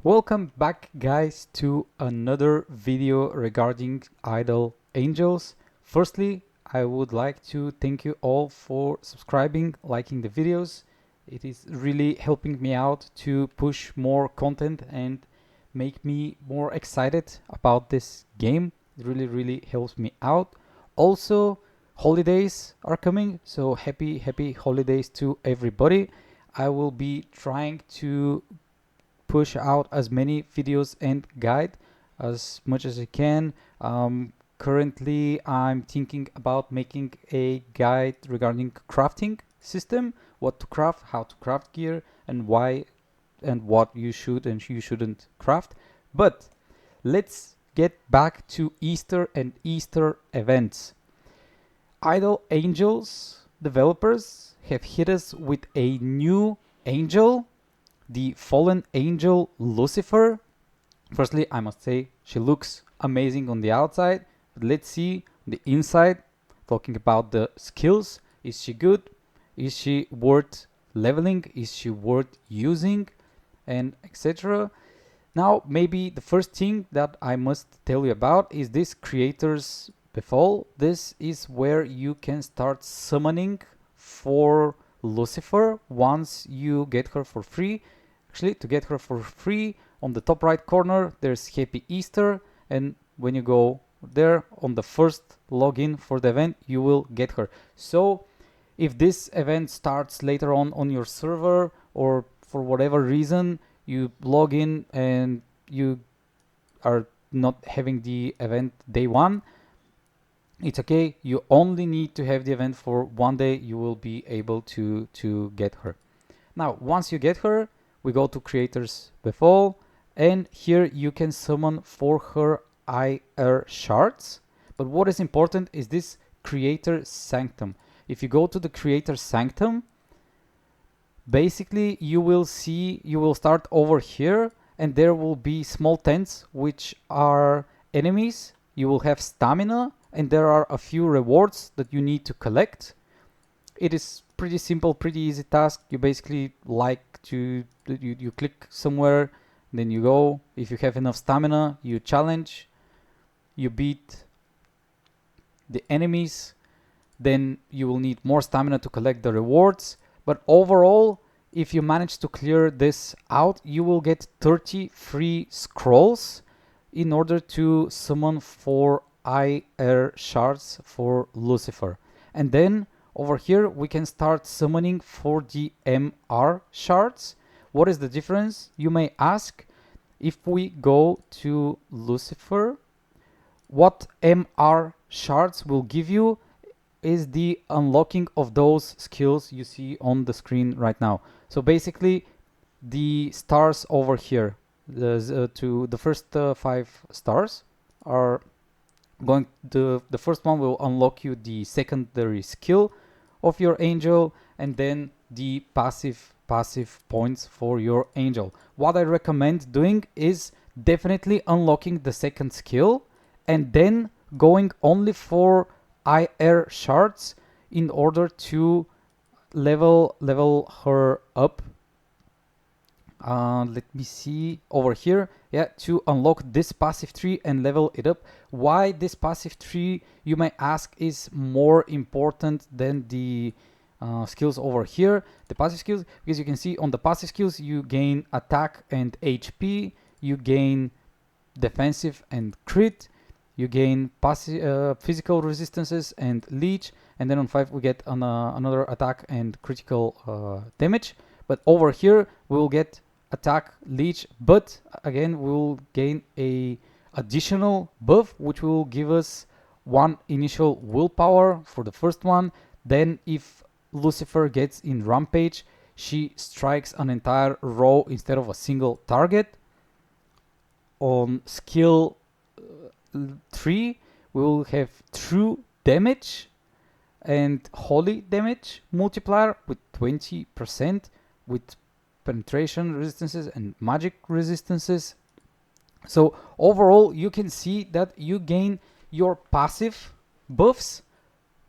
Welcome back, guys, to another video regarding idle angels. Firstly, I would like to thank you all for subscribing, liking the videos. It is really helping me out to push more content and make me more excited about this game. It really helps me out. Also, holidays are coming, so happy holidays to everybody. I will be trying to push out as many videos and guide as much as I can. Currently, I'm thinking about making a guide regarding crafting system, what to craft, how to craft gear, and why and what you should and you shouldn't craft. But let's get back to Easter and Easter events. Idle Angels developers have hit us with a new angel, the fallen angel Lucifer. Firstly, I must say she looks amazing on the outside, but let's see the inside. Talking about the skills, is she good? Is she worth leveling? Is she worth using? And etc. Now, maybe the first thing that I must tell you about is this creator's befall. This is where you can start summoning for Lucifer once you get her for free. Actually, to get her for free, on the top right corner there's Happy Easter, and when you go there on the first login for the event, you will get her. So if this event starts later on your server, or for whatever reason you log in and you are not having the event day one, it's okay. You only need to have the event for one day. You will be able to get her. Now, once you get her, we go to Creator's Befall, and here you can summon for her IR shards. But what is important is this Creator Sanctum. If you go to the Creator Sanctum, basically you will start over here, and there will be small tents which are enemies. You will have stamina, and there are a few rewards that you need to collect. It is pretty simple, pretty easy task. You basically you click somewhere, then you go. If you have enough stamina, you challenge, you beat the enemies, then you will need more stamina to collect the rewards. But overall, if you manage to clear this out, you will get 30 free scrolls in order to summon 4 IR shards for Lucifer. And then over here we can start summoning for the MR shards. What is the difference, you may ask? If we go to Lucifer, what MR shards will give you is the unlocking of those skills you see on the screen right now. So basically the stars over here, to the first 5 stars are going to, the first one will unlock you the secondary skill of your angel, and then the passive points for your angel. What I recommend doing is definitely unlocking the second skill and then going only for IR shards in order to level her up. Let me see over here. Yeah, to unlock this passive tree and level it up. Why this passive tree, you may ask, is more important than the skills over here? The passive skills, because you can see on the passive skills you gain attack and HP, you gain defensive and crit, you gain physical resistances and leech, and then on 5 we get another attack and critical damage. But over here we will get attack, leech, but again we will gain a additional buff which will give us 1 initial willpower for the first one. Then if Lucifer gets in rampage, she strikes an entire row instead of a single target. On skill 3 we will have true damage and holy damage multiplier with 20%, with penetration resistances and magic resistances. So overall you can see that you gain your passive buffs,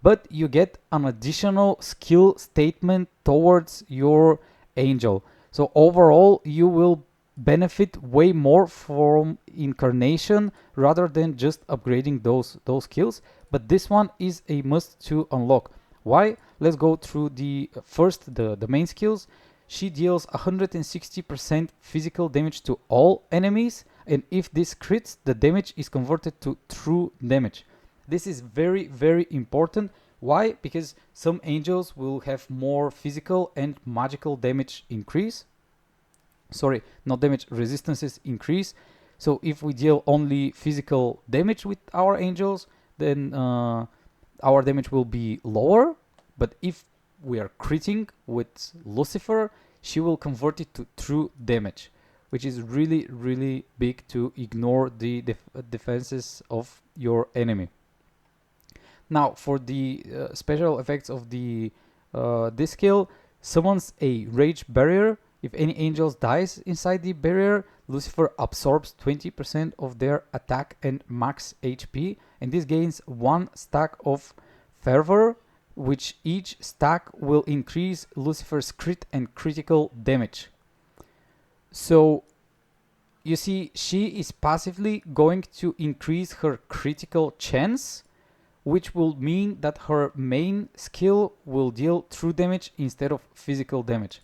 but you get an additional skill statement towards your angel. So overall you will benefit way more from incarnation rather than just upgrading those skills. But this one is a must to unlock. Why? Let's go through the first the main skills. She deals 160% physical damage to all enemies, and if this crits, the damage is converted to true damage. This is very, very important. Why? Because some angels will have more physical and magical damage increase. Sorry, not damage, resistances increase. So if we deal only physical damage with our angels, then our damage will be lower. But if we are critting with Lucifer, she will convert it to true damage, which is really, really big to ignore the defenses of your enemy. Now, for the special effects of the this skill, summons a rage barrier. If any angels dies inside the barrier, Lucifer absorbs 20% of their attack and max HP, and this gains 1 stack of fervor, which each stack will increase Lucifer's crit and critical damage. So you see, she is passively going to increase her critical chance, which will mean that her main skill will deal true damage instead of physical damage.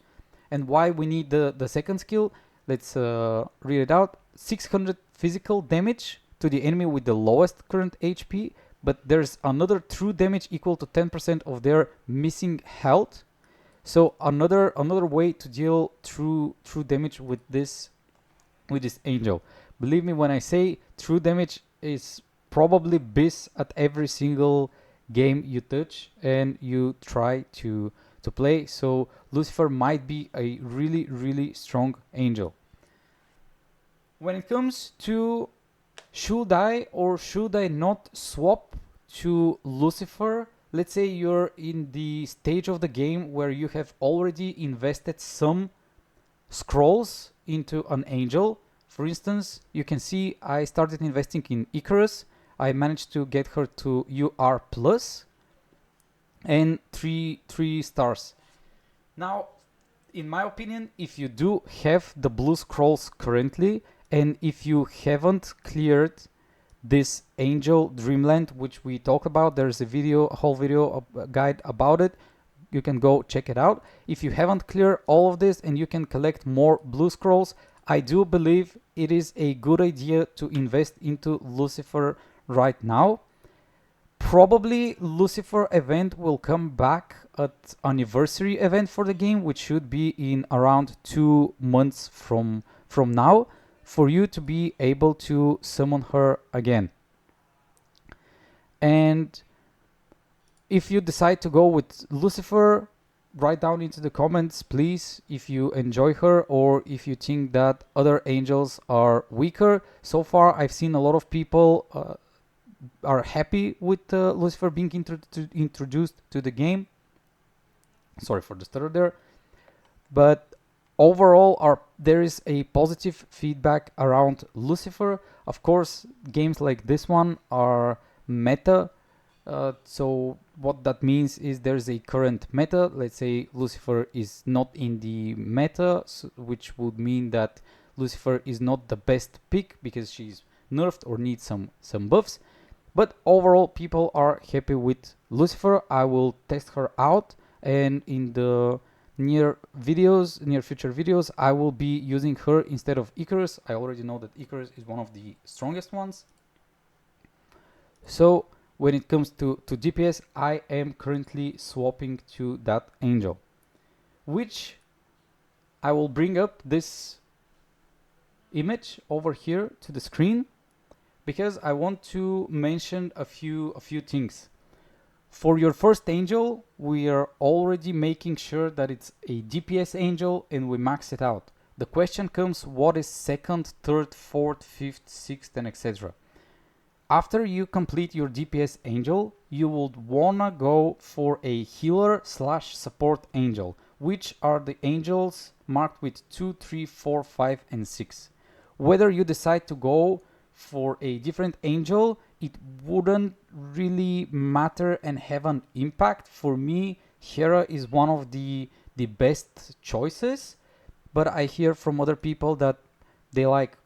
And why we need the second skill, let's read it out. 600 physical damage to the enemy with the lowest current HP, but there's another true damage equal to 10% of their missing health. So another way to deal true damage with this angel. Believe me when I say true damage is probably bis at every single game you touch and you try to play. So Lucifer might be a really, really strong angel. When it comes to should I or should I not swap to Lucifer, let's say you're in the stage of the game where you have already invested some scrolls into an angel. For instance, you can see I started investing in Icarus. I managed to get her to UR plus and three stars. Now, in my opinion, if you do have the blue scrolls currently, and if you haven't cleared this angel dreamland, which we talk about, there's a whole video guide about it. You can go check it out. If you haven't cleared all of this and you can collect more blue scrolls, I do believe it is a good idea to invest into Lucifer right now. Probably Lucifer event will come back at anniversary event for the game, which should be in around 2 months from now, for you to be able to summon her again. And if you decide to go with Lucifer, write down into the comments, please, if you enjoy her or if you think that other angels are weaker. So far, I've seen a lot of people are happy with Lucifer being introduced to the game. Sorry for the stutter there. But overall, there is a positive feedback around Lucifer. Of course, games like this one are meta. So what that means is there's a current meta. Let's say Lucifer is not in the meta, which would mean that Lucifer is not the best pick because she's nerfed or needs some buffs. But overall, people are happy with Lucifer. I will test her out, and in the near future videos, I will be using her instead of Icarus. I already know that Icarus is one of the strongest ones. So when it comes to DPS, I am currently swapping to that angel, which I will bring up this image over here to the screen, because I want to mention a few things. For your first angel, we are already making sure that it's a DPS angel and we max it out. The question comes, what is second, third, fourth, fifth, sixth, and etc. After you complete your DPS angel, you would wanna go for a healer / support angel, which are the angels marked with 2, 3, 4, 5, and 6. Whether you decide to go for a different angel, it wouldn't really matter and have an impact. For me, Hera is one of the best choices, but I hear from other people that they like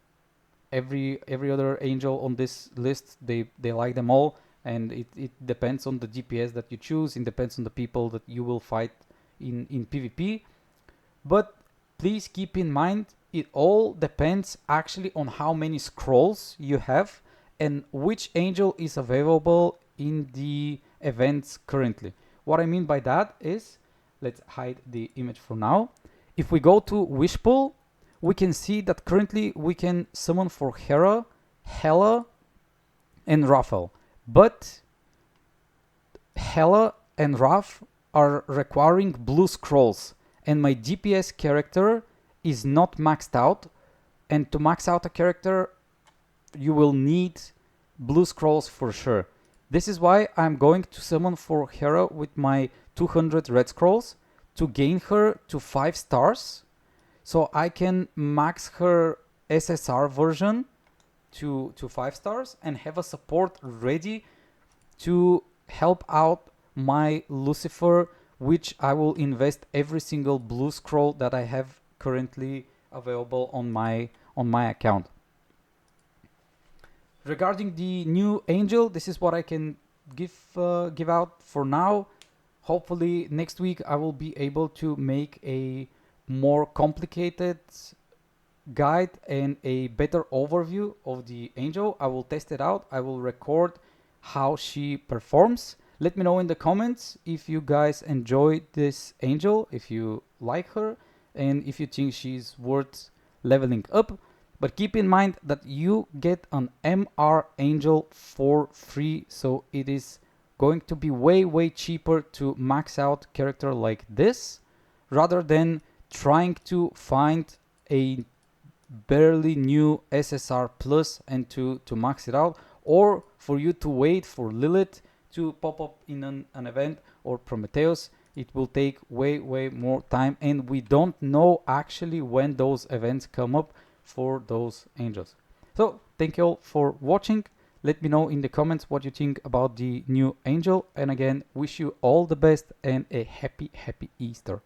every other angel on this list. They like them all, and it depends on the DPS that you choose. It depends on the people that you will fight in PvP. But please keep in mind, it all depends actually on how many scrolls you have and which angel is available in the events currently. What I mean by that is, let's hide the image for now. If we go to Wishpool, we can see that currently we can summon for Hera, Hela, and Raphael. But Hela and Raph are requiring blue scrolls, and my DPS character is not maxed out. And to max out a character, you will need blue scrolls for sure. This is why I'm going to summon for Hera with my 200 red scrolls to gain her to 5 stars, so I can max her SSR version to 5 stars and have a support ready to help out my Lucifer, which I will invest every single blue scroll that I have currently available on my account. Regarding the new angel, this is what I can give out for now. Hopefully next week I will be able to make a more complicated guide and a better overview of the angel. I will test it out. I will record how she performs. Let me know in the comments if you guys enjoy this angel, if you like her, and if you think she's worth leveling up. But keep in mind that you get an MR angel for free, so it is going to be way cheaper to max out character like this rather than trying to find a barely new SSR plus and to max it out, or for you to wait for Lilith to pop up in an event, or Prometheus. It will take way more time, and we don't know actually when those events come up for those angels. So thank you all for watching. Let me know in the comments what you think about the new angel, and again, wish you all the best and a happy Easter.